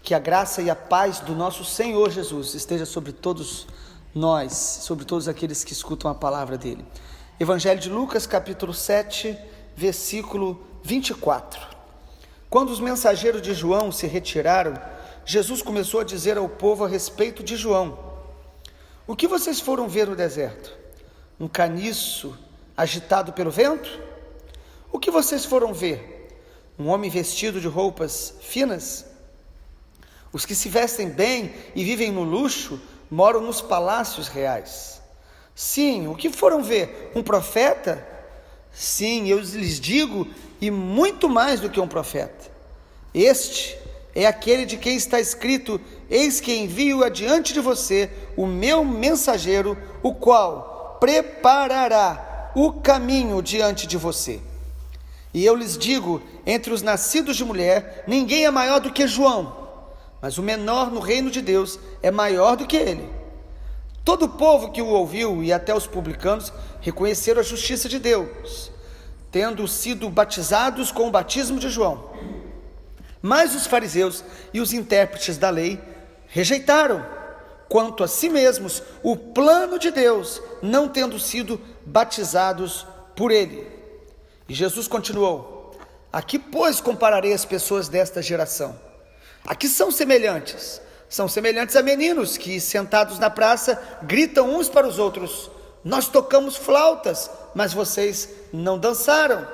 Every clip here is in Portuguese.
Que a graça e a paz do nosso Senhor Jesus esteja sobre todos nós, sobre todos aqueles que escutam a palavra dele. Evangelho de Lucas, capítulo 7, versículo 24. Quando os mensageiros de João se retiraram, Jesus começou a dizer ao povo a respeito de João: o que vocês foram ver no deserto? Um caniço agitado pelo vento? O que vocês foram ver? Um homem vestido de roupas finas? Os que se vestem bem e vivem no luxo moram nos palácios reais. Sim, o que foram ver? Um profeta? Sim, eu lhes digo, e muito mais do que um profeta. Este é aquele de quem está escrito: eis que envio adiante de você o meu mensageiro, o qual preparará o caminho diante de você. E eu lhes digo, entre os nascidos de mulher, ninguém é maior do que João, mas o menor no reino de Deus é maior do que ele. Todo o povo que o ouviu, e até os publicanos, reconheceram a justiça de Deus, tendo sido batizados com o batismo de João. Mas os fariseus e os intérpretes da lei rejeitaram, quanto a si mesmos, o plano de Deus, não tendo sido batizados por ele. E Jesus continuou: a que, pois, compararei as pessoas desta geração? A que são semelhantes? São semelhantes a meninos que, sentados na praça, gritam uns para os outros: nós tocamos flautas, mas vocês não dançaram.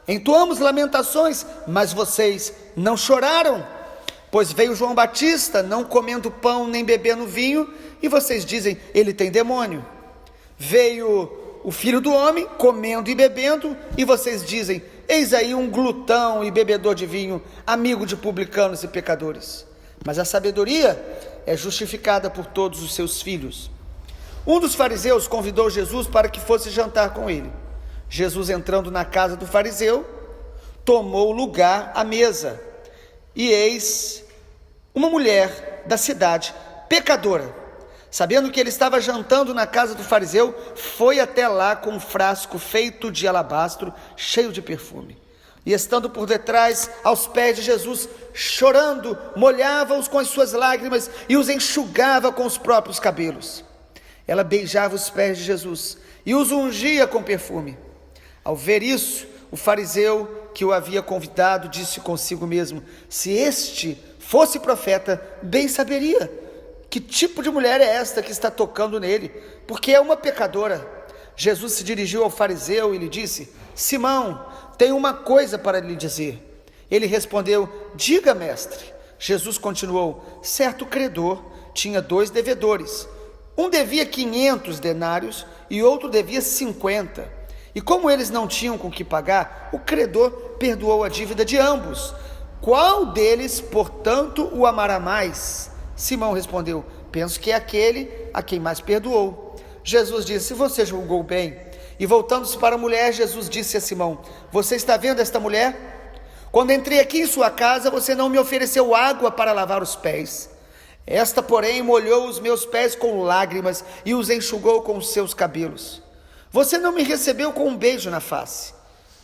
Entoamos lamentações, mas vocês não choraram. Pois veio João Batista, não comendo pão nem bebendo vinho, e vocês dizem: ele tem demônio. Veio o Filho do Homem, comendo e bebendo, e vocês dizem: eis aí um glutão e bebedor de vinho, amigo de publicanos e pecadores. Mas a sabedoria é justificada por todos os seus filhos. Um dos fariseus convidou Jesus para que fosse jantar com ele. Jesus, entrando na casa do fariseu, tomou lugar à mesa. E eis uma mulher da cidade, pecadora, sabendo que ele estava jantando na casa do fariseu, foi até lá com um frasco feito de alabastro, cheio de perfume. E estando por detrás, aos pés de Jesus, chorando, molhava-os com as suas lágrimas e os enxugava com os próprios cabelos. Ela beijava os pés de Jesus e os ungia com perfume. Ao ver isso, o fariseu que o havia convidado disse consigo mesmo: se este fosse profeta, bem saberia que tipo de mulher é esta que está tocando nele, porque é uma pecadora. Jesus se dirigiu ao fariseu e lhe disse: Simão, tenho uma coisa para lhe dizer. Ele respondeu: diga, mestre. Jesus continuou: certo credor tinha 2 devedores. Um devia 500 denários e outro devia 50. E como eles não tinham com que pagar, o credor perdoou a dívida de ambos. Qual deles, portanto, o amará mais? Simão respondeu: penso que é aquele a quem mais perdoou. Jesus disse: você julgou bem. E voltando-se para a mulher, Jesus disse a Simão: você está vendo esta mulher? Quando entrei aqui em sua casa, você não me ofereceu água para lavar os pés. Esta, porém, molhou os meus pés com lágrimas e os enxugou com os seus cabelos. Você não me recebeu com um beijo na face.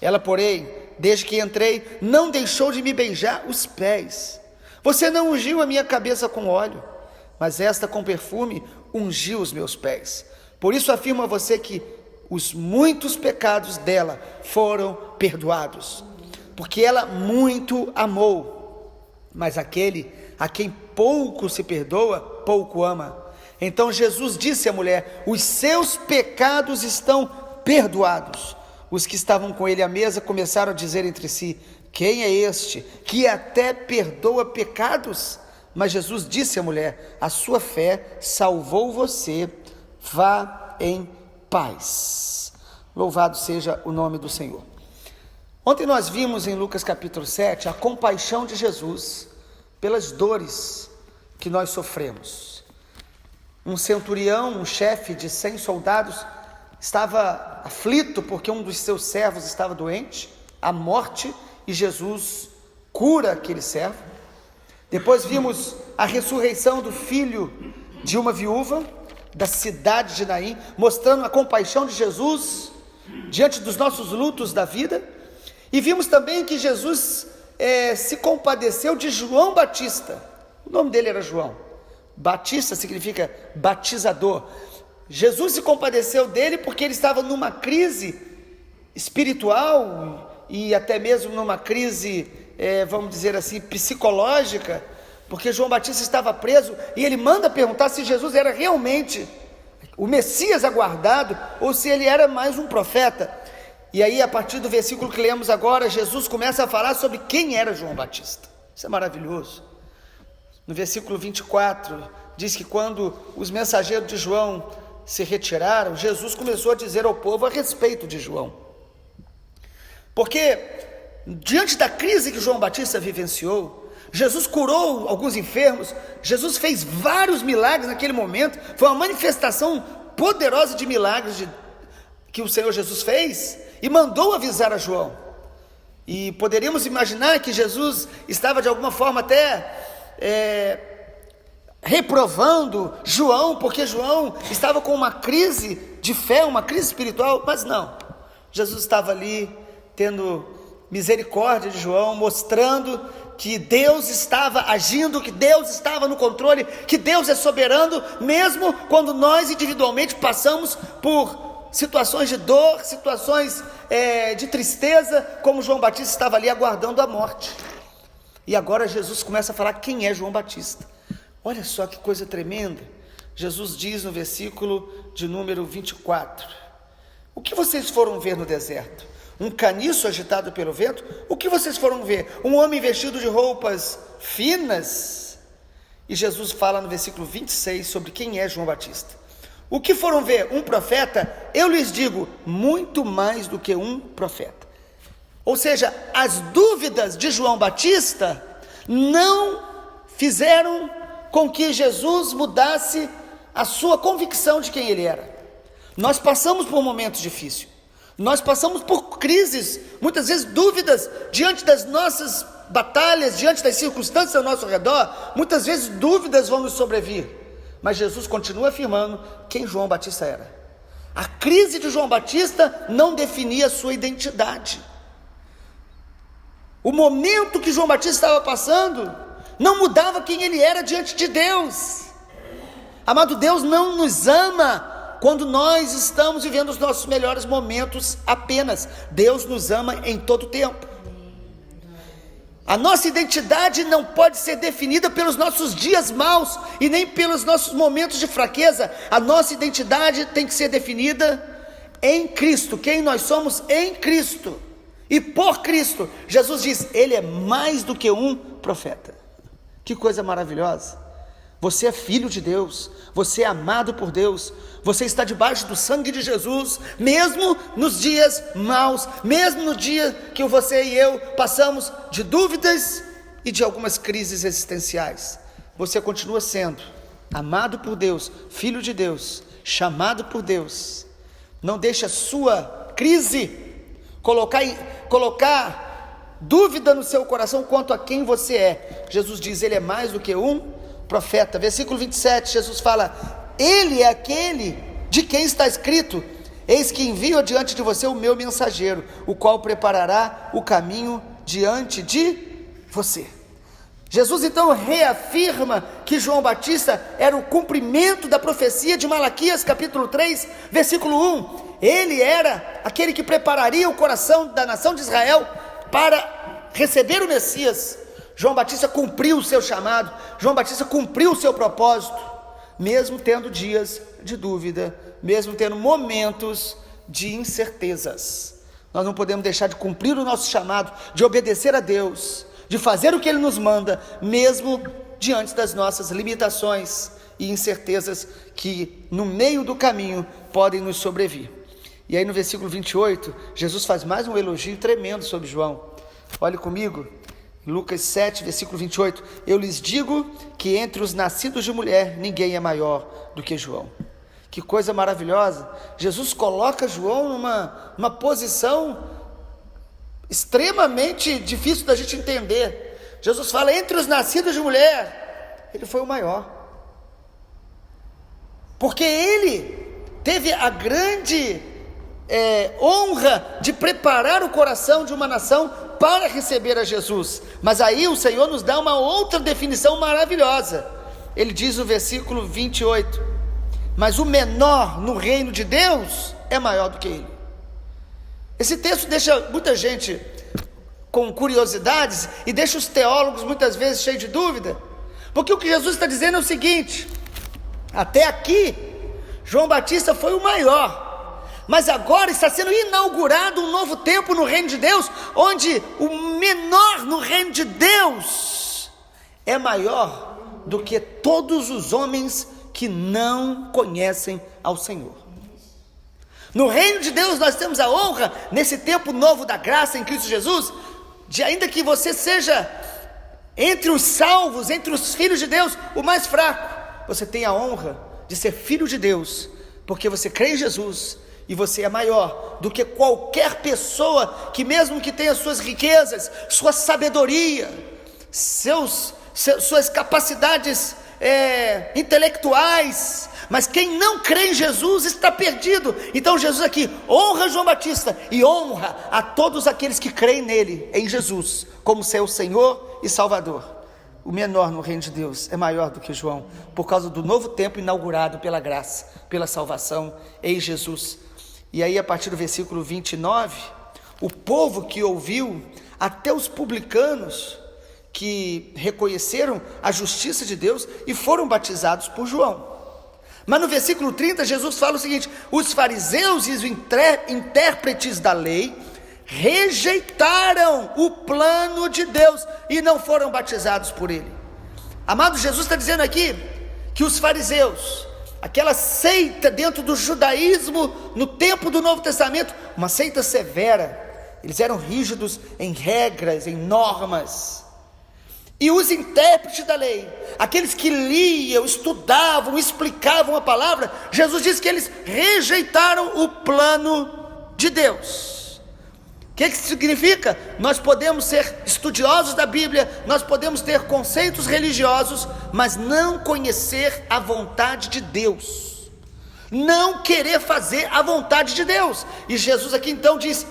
Ela, porém, desde que entrei, não deixou de me beijar os pés. Você não ungiu a minha cabeça com óleo, mas esta com perfume ungiu os meus pés. Por isso afirmo a você que os muitos pecados dela foram perdoados, porque ela muito amou. Mas aquele a quem pouco se perdoa, pouco ama. Então Jesus disse à mulher: os seus pecados estão perdoados. Os que estavam com ele à mesa começaram a dizer entre si: quem é este que até perdoa pecados? Mas Jesus disse à mulher: a sua fé salvou você, vá em paz. Louvado seja o nome do Senhor. Ontem nós vimos em Lucas capítulo 7 a compaixão de Jesus pelas dores que nós sofremos. Um centurião, um chefe de 100 soldados, estava aflito porque um dos seus servos estava doente, à morte, e Jesus cura aquele servo. Depois vimos a ressurreição do filho de uma viúva da cidade de Naim, mostrando a compaixão de Jesus diante dos nossos lutos da vida. E vimos também que Jesus se compadeceu de João Batista, O nome dele era João. Batista significa batizador. Jesus se compadeceu dele porque ele estava numa crise espiritual e até mesmo numa crise, vamos dizer assim, psicológica, porque João Batista estava preso e ele manda perguntar se Jesus era realmente o Messias aguardado ou se ele era mais um profeta. E aí, a partir do versículo que lemos agora, Jesus começa a falar sobre quem era João Batista. Isso é maravilhoso. No versículo 24, diz que quando os mensageiros de João se retiraram, Jesus começou a dizer ao povo a respeito de João. Porque, diante da crise que João Batista vivenciou, Jesus curou alguns enfermos, Jesus fez vários milagres naquele momento, foi uma manifestação poderosa de milagres que o Senhor Jesus fez, e mandou avisar a João. E poderíamos imaginar que Jesus estava de alguma forma até reprovando João, porque João estava com uma crise de fé, uma crise espiritual, mas não. Jesus estava ali tendo misericórdia de João, mostrando que Deus estava agindo, que Deus estava no controle, que Deus é soberano, mesmo quando nós individualmente passamos por situações de dor, situações de tristeza, como João Batista estava ali aguardando a morte. E agora Jesus começa a falar quem é João Batista. Olha só que coisa tremenda. Jesus diz no versículo de número 24: o que vocês foram ver no deserto? Um caniço agitado pelo vento? O que vocês foram ver? Um homem vestido de roupas finas? E Jesus fala no versículo 26 sobre quem é João Batista. O que foram ver? Um profeta? Eu lhes digo, muito mais do que um profeta. Ou seja, as dúvidas de João Batista não fizeram com que Jesus mudasse a sua convicção de quem ele era. Nós passamos por momentos difíceis, nós passamos por crises, muitas vezes dúvidas diante das nossas batalhas, diante das circunstâncias ao nosso redor, muitas vezes dúvidas vão nos sobrevir, mas Jesus continua afirmando quem João Batista era. A crise de João Batista não definia a sua identidade. O momento que João Batista estava passando não mudava quem ele era diante de Deus. Amado, Deus não nos ama quando nós estamos vivendo os nossos melhores momentos apenas. Deus nos ama em todo tempo. A nossa identidade não pode ser definida pelos nossos dias maus e nem pelos nossos momentos de fraqueza. A nossa identidade tem que ser definida em Cristo, quem nós somos em Cristo. E por Cristo, Jesus diz, ele é mais do que um profeta. Que coisa maravilhosa. Você é filho de Deus, você é amado por Deus, você está debaixo do sangue de Jesus, mesmo nos dias maus, mesmo no dia que você e eu passamos de dúvidas e de algumas crises existenciais. Você continua sendo amado por Deus, filho de Deus, chamado por Deus. Não deixe a sua crise colocar dúvida no seu coração quanto a quem você é. Jesus diz, ele é mais do que um profeta. Versículo 27, Jesus fala, ele é aquele de quem está escrito, eis que envio adiante de você o meu mensageiro, o qual preparará o caminho diante de você. Jesus então reafirma que João Batista era o cumprimento da profecia de Malaquias capítulo 3, versículo 1. Ele era aquele que prepararia o coração da nação de Israel para receber o Messias. João Batista cumpriu o seu chamado, João Batista cumpriu o seu propósito, mesmo tendo dias de dúvida, mesmo tendo momentos de incertezas. Nós não podemos deixar de cumprir o nosso chamado, de obedecer a Deus, de fazer o que Ele nos manda, mesmo diante das nossas limitações e incertezas que no meio do caminho podem nos sobrevir. E aí no versículo 28, Jesus faz mais um elogio tremendo sobre João. Olhe comigo, Lucas 7, versículo 28, eu lhes digo que entre os nascidos de mulher, ninguém é maior do que João. Que coisa maravilhosa, Jesus coloca João numa posição extremamente difícil da gente entender. Jesus fala, entre os nascidos de mulher, ele foi o maior. Porque ele teve a grande honra de preparar o coração de uma nação para receber a Jesus. Mas aí o Senhor nos dá uma outra definição maravilhosa. Ele diz no versículo 28, mas o menor no reino de Deus é maior do que ele. Esse texto deixa muita gente com curiosidades e deixa os teólogos muitas vezes cheios de dúvida, porque o que Jesus está dizendo é o seguinte: até aqui João Batista foi o maior, mas agora está sendo inaugurado um novo tempo no reino de Deus, onde o menor no reino de Deus é maior do que todos os homens que não conhecem ao Senhor. No reino de Deus nós temos a honra, nesse tempo novo da graça em Cristo Jesus, de ainda que você seja entre os salvos, entre os filhos de Deus, o mais fraco, você tem a honra de ser filho de Deus, porque você crê em Jesus, e você é maior do que qualquer pessoa que, mesmo que tenha suas riquezas, sua sabedoria, suas capacidades intelectuais, mas quem não crê em Jesus está perdido. Então Jesus aqui honra João Batista e honra a todos aqueles que creem nele, em Jesus, como seu Senhor e Salvador. O menor no reino de Deus é maior do que João, por causa do novo tempo inaugurado pela graça, pela salvação em Jesus. E aí, a partir do versículo 29, o povo que ouviu, até os publicanos que reconheceram a justiça de Deus e foram batizados por João. Mas no versículo 30, Jesus fala o seguinte: os fariseus e os intérpretes da lei rejeitaram o plano de Deus e não foram batizados por ele. Amado, Jesus está dizendo aqui que os fariseus, aquela seita dentro do judaísmo no tempo do Novo Testamento, uma seita severa, eles eram rígidos em regras, em normas. E os intérpretes da lei, aqueles que liam, estudavam, explicavam a palavra, Jesus diz que eles rejeitaram o plano de Deus. O que significa? Nós podemos ser estudiosos da Bíblia, nós podemos ter conceitos religiosos, mas não conhecer a vontade de Deus, não querer fazer a vontade de Deus. E Jesus aqui então diz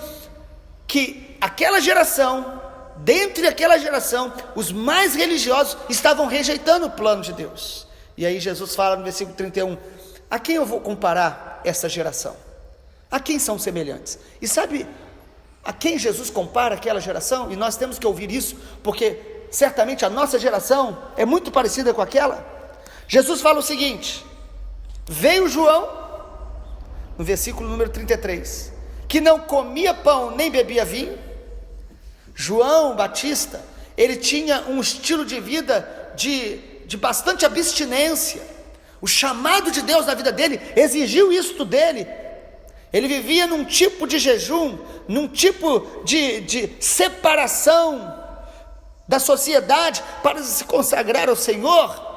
que aquela geração, dentre aquela geração, os mais religiosos estavam rejeitando o plano de Deus. E aí Jesus fala no versículo 31, a quem eu vou comparar essa geração? A quem são semelhantes? E sabe a quem Jesus compara aquela geração? E nós temos que ouvir isso, porque certamente a nossa geração é muito parecida com aquela. Jesus fala o seguinte: veio João, no versículo número 33, que não comia pão nem bebia vinho. João Batista, ele tinha um estilo de vida de bastante abstinência. O chamado de Deus na vida dele exigiu isso dele. Ele vivia num tipo de jejum, num tipo de separação da sociedade para se consagrar ao Senhor,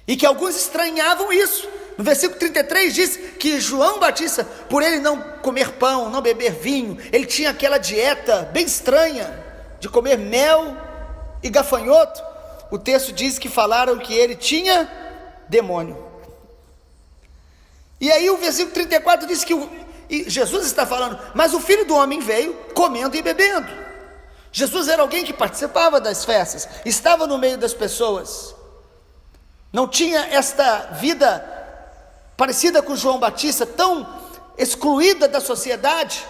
e que alguns estranhavam isso. No versículo 33 diz que João Batista, por ele não comer pão, não beber vinho, ele tinha aquela dieta bem estranha de comer mel e gafanhoto. O texto diz que falaram que ele tinha demônio. E aí o versículo 34 diz que Jesus está falando, mas o Filho do Homem veio comendo e bebendo. Jesus era alguém que participava das festas, estava no meio das pessoas, não tinha esta vida parecida com João Batista, tão excluída da sociedade.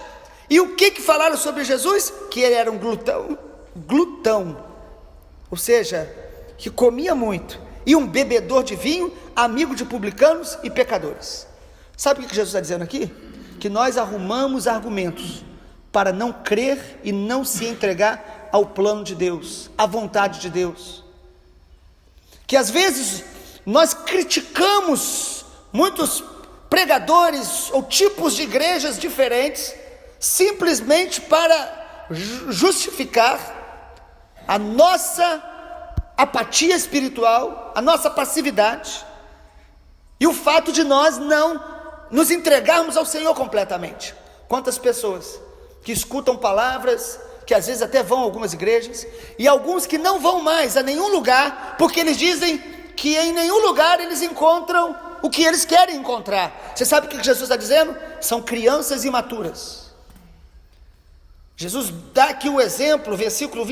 E o que falaram sobre Jesus? Que ele era um glutão, ou seja, que comia muito, e um bebedor de vinho, amigo de publicanos e pecadores. Sabe o que Jesus está dizendo aqui? Que nós arrumamos argumentos para não crer e não se entregar ao plano de Deus, à vontade de Deus. Que às vezes nós criticamos muitos pregadores ou tipos de igrejas diferentes, simplesmente para justificar a nossa apatia espiritual, a nossa passividade, e o fato de nós não nos entregarmos ao Senhor completamente. Quantas pessoas que escutam palavras, que às vezes até vão a algumas igrejas, e alguns que não vão mais a nenhum lugar, porque eles dizem que em nenhum lugar eles encontram o que eles querem encontrar. Você sabe o que Jesus está dizendo? São crianças imaturas. Jesus dá aqui o exemplo, versículo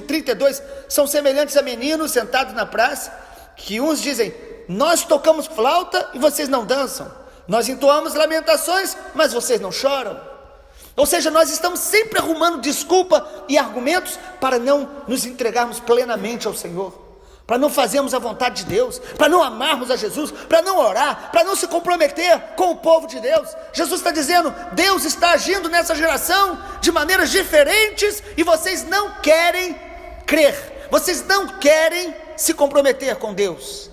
32, são semelhantes a meninos sentados na praça, que uns dizem, nós tocamos flauta e vocês não dançam, nós entoamos lamentações, mas vocês não choram. Ou seja, nós estamos sempre arrumando desculpa e argumentos para não nos entregarmos plenamente ao Senhor, para não fazermos a vontade de Deus, para não amarmos a Jesus, para não orar, para não se comprometer com o povo de Deus. Jesus está dizendo, Deus está agindo nessa geração de maneiras diferentes e vocês não querem crer, vocês não querem se comprometer com Deus.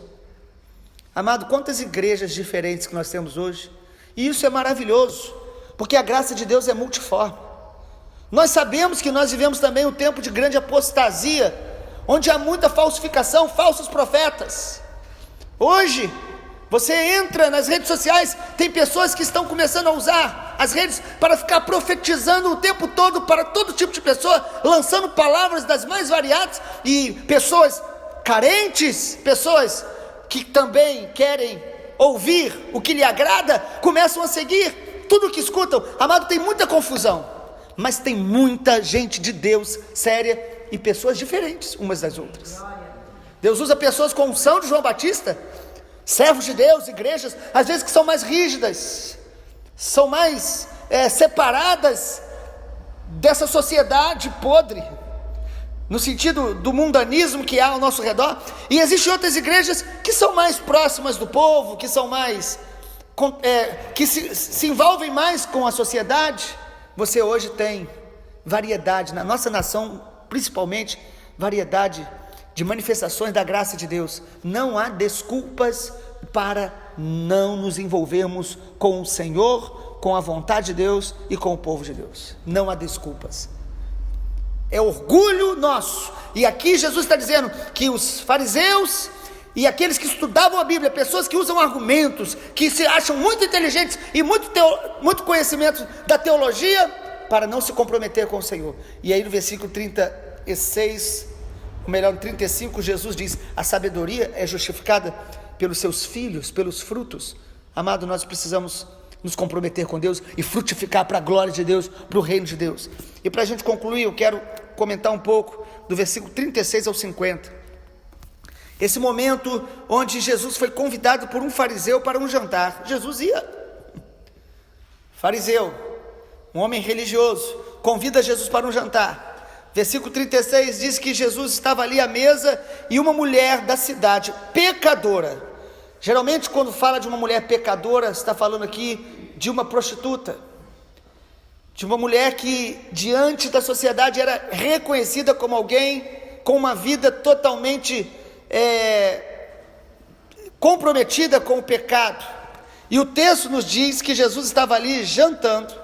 Amado, quantas igrejas diferentes que nós temos hoje, e isso é maravilhoso, porque a graça de Deus é multiforme. Nós sabemos que nós vivemos também um tempo de grande apostasia, onde há muita falsificação, falsos profetas. Hoje, você entra nas redes sociais, tem pessoas que estão começando a usar as redes para ficar profetizando o tempo todo para todo tipo de pessoa, lançando palavras das mais variadas, e pessoas carentes, pessoas que também querem ouvir o que lhe agrada, começam a seguir tudo o que escutam. Amado, tem muita confusão, mas tem muita gente de Deus séria e pessoas diferentes umas das outras. Deus usa pessoas com unção de João Batista, servos de Deus, igrejas, às vezes que são mais rígidas, são mais separadas dessa sociedade podre, no sentido do mundanismo que há ao nosso redor, e existem outras igrejas que são mais próximas do povo, que são mais, que se envolvem mais com a sociedade. Você hoje tem variedade, na nossa nação principalmente, variedade de manifestações da graça de Deus. Não há desculpas para não nos envolvermos com o Senhor, com a vontade de Deus e com o povo de Deus. Não há desculpas. É orgulho nosso. E aqui Jesus está dizendo que os fariseus e aqueles que estudavam a Bíblia, pessoas que usam argumentos, que se acham muito inteligentes e muito conhecimento da teologia, para não se comprometer com o Senhor. E aí no versículo 36, ou melhor, no 35, Jesus diz, a sabedoria é justificada pelos seus filhos, pelos frutos. Amado, nós precisamos nos comprometer com Deus e frutificar para a glória de Deus, para o reino de Deus. E para a gente concluir, eu quero comentar um pouco do versículo 36 ao 50. Esse momento onde Jesus foi convidado por um fariseu para um jantar. Jesus ia. Fariseu, um homem religioso, convida Jesus para um jantar. Versículo 36 diz que Jesus estava ali à mesa e uma mulher da cidade, pecadora. Geralmente quando fala de uma mulher pecadora, está falando aqui de uma prostituta, de uma mulher que diante da sociedade era reconhecida como alguém com uma vida totalmente comprometida com o pecado. E o texto nos diz que Jesus estava ali jantando,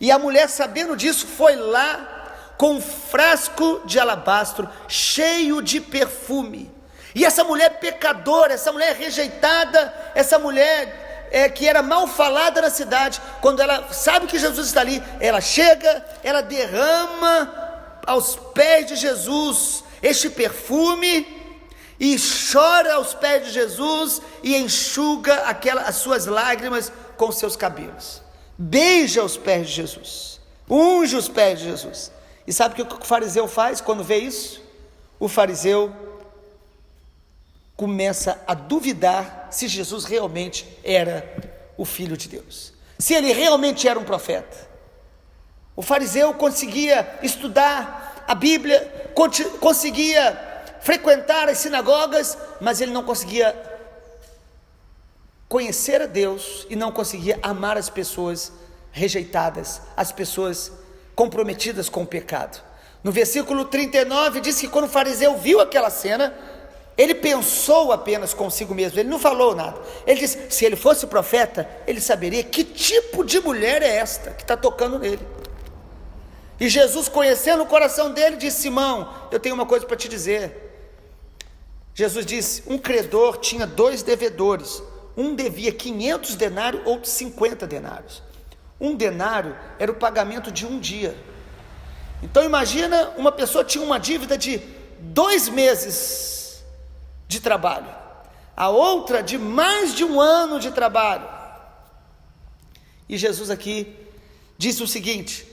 e a mulher, sabendo disso, foi lá com um frasco de alabastro cheio de perfume. E essa mulher pecadora, essa mulher rejeitada, essa mulher que era mal falada na cidade, quando ela sabe que Jesus está ali, ela chega, ela derrama aos pés de Jesus este perfume e chora aos pés de Jesus e enxuga as suas lágrimas com seus cabelos. Beija os pés de Jesus, unge os pés de Jesus. E sabe o que o fariseu faz quando vê isso? O fariseu começa a duvidar se Jesus realmente era o Filho de Deus, se ele realmente era um profeta. O fariseu conseguia estudar a Bíblia, conseguia frequentar as sinagogas, mas ele não conseguia conhecer a Deus e não conseguia amar as pessoas rejeitadas, as pessoas comprometidas com o pecado. No versículo 39 diz que quando o fariseu viu aquela cena, ele pensou apenas consigo mesmo, ele não falou nada. Ele disse, se ele fosse profeta, ele saberia que tipo de mulher é esta que está tocando nele. E Jesus, conhecendo o coração dele, disse, Simão, eu tenho uma coisa para te dizer. Jesus disse, um credor tinha 2 devedores, um devia 500 denários, outro 50 denários. 1 denário era o pagamento de um dia. Então imagina, uma pessoa tinha uma dívida de 2 meses de trabalho, a outra de mais de 1 ano de trabalho. E Jesus aqui diz o seguinte,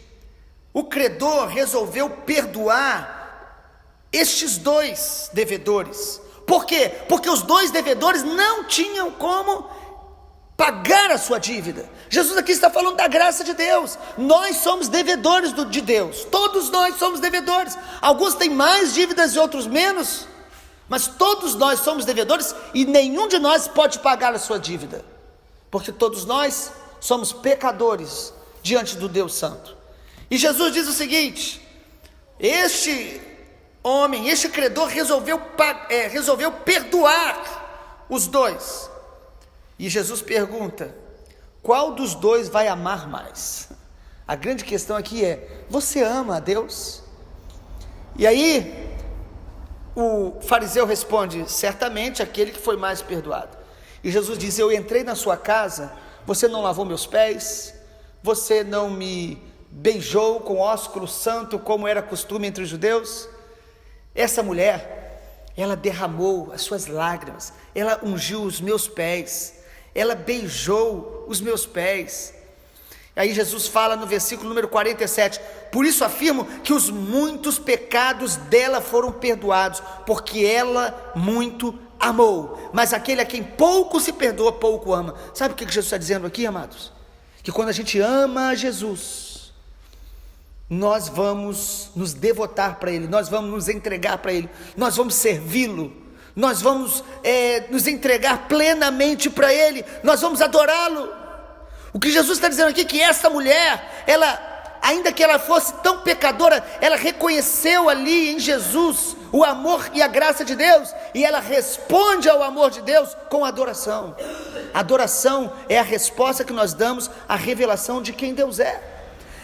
o credor resolveu perdoar estes dois devedores. Por quê? Porque os dois devedores não tinham como pagar a sua dívida. Jesus aqui está falando da graça de Deus. Nós somos devedores de Deus. Todos nós somos devedores. Alguns têm mais dívidas e outros menos, mas todos nós somos devedores e nenhum de nós pode pagar a sua dívida, porque todos nós somos pecadores diante do Deus Santo. E Jesus diz o seguinte: este homem, este credor resolveu perdoar os dois. E Jesus pergunta: qual dos dois vai amar mais? A grande questão aqui é: você ama a Deus? E aí o fariseu responde: certamente aquele que foi mais perdoado. E Jesus diz: eu entrei na sua casa, você não lavou meus pés, você não me beijou com ósculo santo, como era costume entre os judeus. Essa mulher, ela derramou as suas lágrimas, ela ungiu os meus pés, ela beijou os meus pés. Aí Jesus fala no versículo número 47: por isso afirmo que os muitos pecados dela foram perdoados, porque ela muito amou. Mas aquele a quem pouco se perdoa, pouco ama. Sabe o que Jesus está dizendo aqui, amados? Que quando a gente ama Jesus, nós vamos nos devotar para Ele, nós vamos nos entregar para Ele, nós vamos servi-lo, nós vamos nos entregar plenamente para Ele, nós vamos adorá-lo. O que Jesus está dizendo aqui é que essa mulher, ela, ainda que ela fosse tão pecadora, ela reconheceu ali em Jesus o amor e a graça de Deus, e ela responde ao amor de Deus com adoração. Adoração é a resposta que nós damos à revelação de quem Deus é.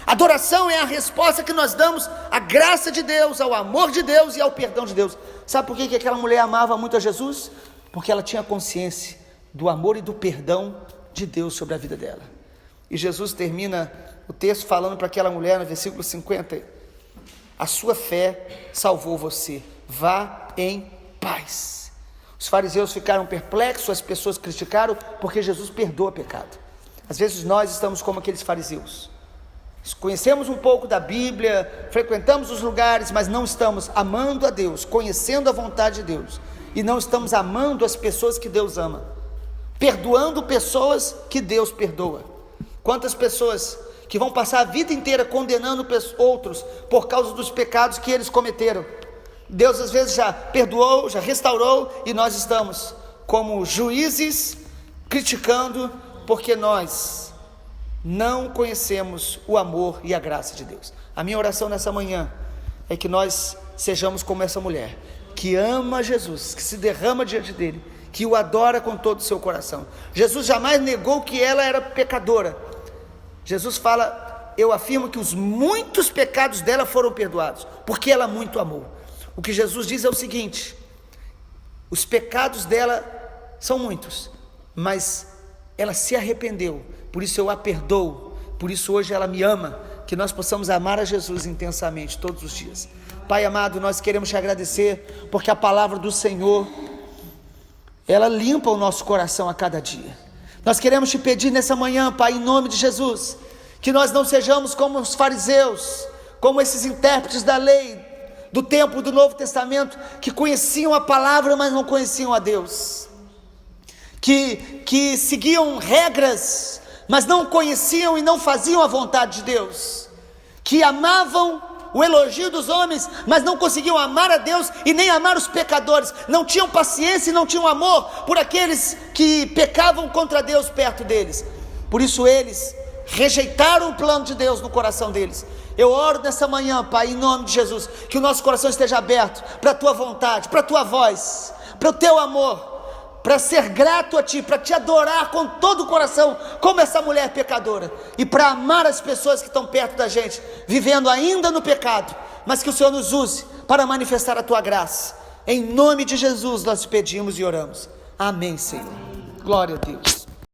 Adoração é a resposta que nós damos à graça de Deus, ao amor de Deus e ao perdão de Deus. Sabe por que aquela mulher amava muito a Jesus? Porque ela tinha consciência do amor e do perdão de Deus sobre a vida dela. E Jesus termina o texto falando para aquela mulher no versículo 50: a sua fé salvou você, vá em paz. Os fariseus ficaram perplexos, as pessoas criticaram, porque Jesus perdoa pecado. Às vezes nós estamos como aqueles fariseus, conhecemos um pouco da Bíblia, frequentamos os lugares, mas não estamos amando a Deus, conhecendo a vontade de Deus, e não estamos amando as pessoas que Deus ama, perdoando pessoas que Deus perdoa. Quantas pessoas que vão passar a vida inteira condenando outros por causa dos pecados que eles cometeram. Deus às vezes já perdoou, já restaurou, e nós estamos como juízes criticando porque nós não conhecemos o amor e a graça de Deus. A minha oração nessa manhã é que nós sejamos como essa mulher, que ama Jesus, que se derrama diante dele, que o adora com todo o seu coração. Jesus jamais negou que ela era pecadora. Jesus fala: eu afirmo que os muitos pecados dela foram perdoados, porque ela muito amou. O que Jesus diz é o seguinte: os pecados dela são muitos, mas ela se arrependeu, por isso eu a perdoo, por isso hoje ela me ama. Que nós possamos amar a Jesus intensamente todos os dias. Pai amado, nós queremos te agradecer, porque a palavra do Senhor, ela limpa o nosso coração a cada dia. Nós queremos te pedir nessa manhã, Pai, em nome de Jesus, que nós não sejamos como os fariseus, como esses intérpretes da lei, do tempo do Novo Testamento, que conheciam a palavra, mas não conheciam a Deus, que seguiam regras, mas não conheciam e não faziam a vontade de Deus, que amavam o elogio dos homens, mas não conseguiam amar a Deus e nem amar os pecadores, não tinham paciência e não tinham amor por aqueles que pecavam contra Deus perto deles. Por isso eles rejeitaram o plano de Deus no coração deles. Eu oro nessa manhã, Pai, em nome de Jesus, que o nosso coração esteja aberto para a tua vontade, para a tua voz, para o teu amor, para ser grato a ti, para te adorar com todo o coração, como essa mulher pecadora, e para amar as pessoas que estão perto da gente, vivendo ainda no pecado, mas que o Senhor nos use para manifestar a tua graça. Em nome de Jesus nós te pedimos e oramos. Amém, Senhor. Glória a Deus.